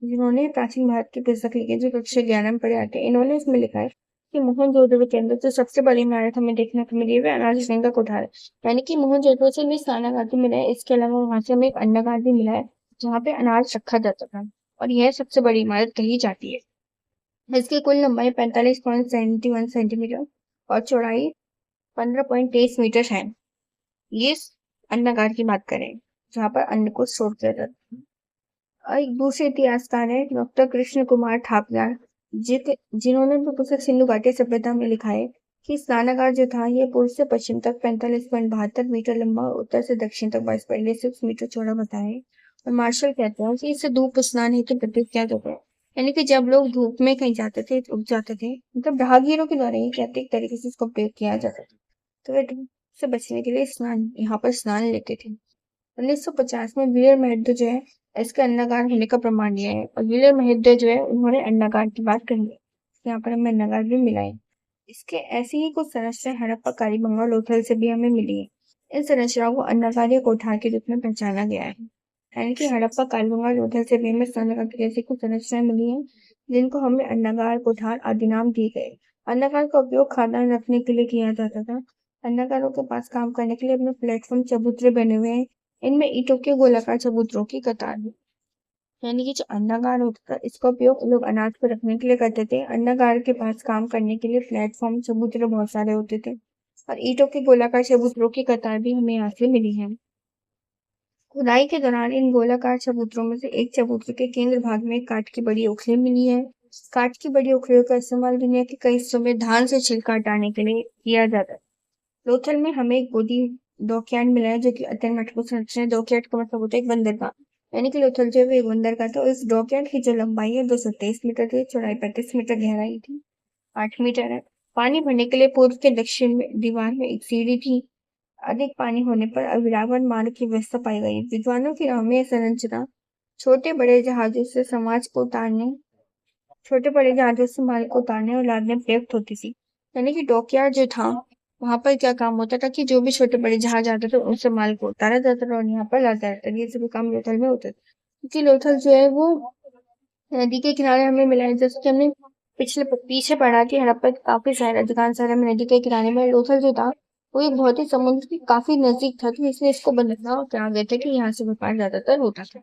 Speaker 1: जिन्होंने प्राचीन भारत की पुस्तक लिखी जो कक्षा 11 में पढ़े आते हैं, इन्होंने इसमें लिखा है कि मोहनजोदड़ो के अंदर जो सबसे बड़ी इमारत हमें देखने को मिली है अनाज रखने का कोठार है। यानी कि मोहनजोदड़ो से हमें स्नानागार भी मिला है, इसके अलावा वहां से हमें एक अन्नागार भी मिला है जहाँ पे अनाज रखा जाता था और यह सबसे बड़ी इमारत कही जाती है। इसकी कुल लंबाई 45.71 सेंटीमीटर और चौड़ाई 15.23 मीटर है। ये अन्नागार की बात करें जहाँ पर अन्न को स्टोर किया जाता है। और एक दूसरे इतिहासकार है डॉक्टर कृष्ण कुमार ठाकुर जिन्होंने तो पुस्तक सिंधु घाटी सभ्यता में लिखा है कि स्नानागार जो था ये पूर्व से पश्चिम तक 45.72 मीटर लंबा और उत्तर से दक्षिण तक 22.6 मीटर चौड़ा बताया है। और मार्शल कहते हैं कि इसे धूप स्नान हेतु प्रयोग किया जाता है। यानी कि जब लोग धूप में कहीं जाते थे रुक जाते थे, मतलब राहगीरों के द्वारा ही कहते एक तरीके से इसको प्रयोग किया जाता था, तो वे धूप से बचने के लिए स्नान यहाँ पर स्नान लेते थे। 1950 में वीर महदो जो है इसके अन्नागार होने का प्रमाण दिया है और वीर महदो जो है उन्होंने अन्नागार की बात कही है। यहाँ पर हमें अन्नागार भी मिला है। इसके ऐसी ही कुछ संरचनाएं हड़प्पा कालीबंगा और लोथल से भी हमें मिली है। इन संरचनाओं को अन्नागार या कोठार के रूप में पहचाना गया है। यानी कि हड़प्पा कालीबंगा और लोथल से भी हमें स्नानागार की जैसी कुछ संरचनाएं मिली हैं जिनको हमें अन्नागार कोठार आदि नाम दिए गए। अन्नागार का उपयोग खाद्यान्न रखने के लिए किया जाता था। अन्नागारों के पास काम करने के लिए अपने प्लेटफॉर्म चबूतरे बने हुए हैं। इनमें ईंटों के गोलाकार चबूतरों की कतार है। यानी कि जो अन्नागार होता था इसका उपयोग लोग अनाज को रखने के लिए करते थे। अन्नागार के पास काम करने के लिए प्लेटफॉर्म चबूतरे बहुत सारे होते थे और ईंटों के गोलाकार चबूतरों की कतार भी हमें यहाँ से मिली है। खुदाई के दौरान इन गोलाकार चबूतरों में से एक चबूतरे के केंद्र भाग में काठ की बड़ी उखली मिली है। काठ की बड़ी उखलियों का इस्तेमाल दुनिया के कई हिस्सों में धान से छिलका हटाने के लिए किया जाता है। लोथल में हमें एक गोदी डॉकयार्ड मिला है जो कि अत्यंत महत्वपूर्ण संरचना है। डॉकयार्ड का मतलब होता है एक बंदरगाह, यानी कि लोथल जो है एक बंदरगाह था। इस डॉकयार्ड की जो लंबाई है 223 मीटर थी, चौड़ाई 35 मीटर, गहराई थी 8 मीटर है। पानी भरने के लिए पूर्व के दक्षिण में दीवार में एक सीढ़ी थी। अधिक पानी होने पर अविरावन मार्ग की व्यवस्था पाई गई। विद्वानों की राह में संरचना छोटे बड़े जहाजों से माल को उतारने और लादने प्रयुक्त होती थी। यानी कि डॉकयार्ड जो था, वहां पर क्या काम होता था कि जो भी छोटे बड़े जहाज आते थे उनसे माल को उतारा जाता था और यहाँ पर लादा जाता था। ये सभी काम लोथल में होते थे, क्योंकि लोथल जो है वो नदी के किनारे हमें मिला है। जैसे कि हमने पीछे पढ़ा कि हड़प्पा के काफी शहर, अधिकांश शहर में नदी के किनारे में। लोथल जो था वो एक बहुत ही समुद्र के काफी नजदीक था, तो इसलिए इसको बनाना और क्या गए थे कि यहाँ से व्यापार ज्यादातर होता था।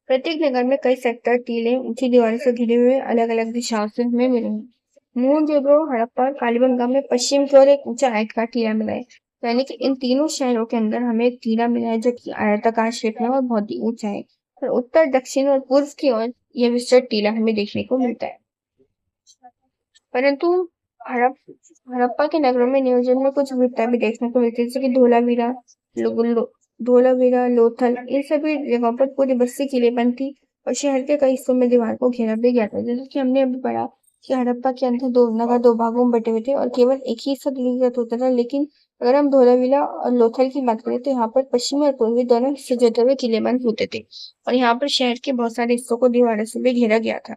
Speaker 1: प्रत्येक नगर में कई सेक्टर, टीले ऊंची दीवारों से घिरे हुए अलग अलग दिशाओं से हमें मिले हैं। मोहनजोदड़ो, हड़प्पा और कालीबंगा में पश्चिम की ओर एक ऊंचा आयताकार टीला मिला है। यानी कि इन तीनों शहरों के अंदर हमें एक टीला मिला है जो कि आयताकार शेप में और बहुत ही ऊंचा है। और उत्तर, दक्षिण और पूर्व की ओर यह विस्तृत टीला हमें देखने को मिलता है। परंतु हड़प हड़प्पा के नगरों में नियोजन में कुछ विविधता भी देखने को मिलती है, जैसे कि धोलावीरा, लोथल, इन सभी जगहों पर पूरी बस्ती किलेबंद थी और शहर के कई हिस्सों में दीवार को घेरा भी गया था। जैसे कि हमने अभी पढ़ा कि हड़प्पा के अंदर दो भागों में बटे हुए थे और केवल एक ही हिस्सा दिल्लीगत होता था। लेकिन अगर हम धोलावीरा और लोथल की बात करें तो यहाँ पर पश्चिमी और पूर्वी दोनों हिस्से जो थे किलेबंद होते थे और यहाँ पर शहर के बहुत सारे हिस्सों को दीवारों से भी घेरा गया था।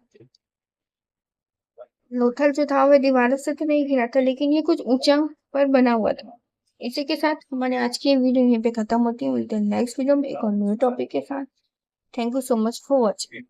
Speaker 1: लोथल जो था वह दीवारों से तो नहीं घिरा था, लेकिन ये कुछ ऊंचा पर बना हुआ था। इसी के साथ हमारे आज की वीडियो यहीं पे खत्म होती है। मिलते हैं नेक्स्ट वीडियो में एक और नए टॉपिक के साथ। Thank you so much for watching.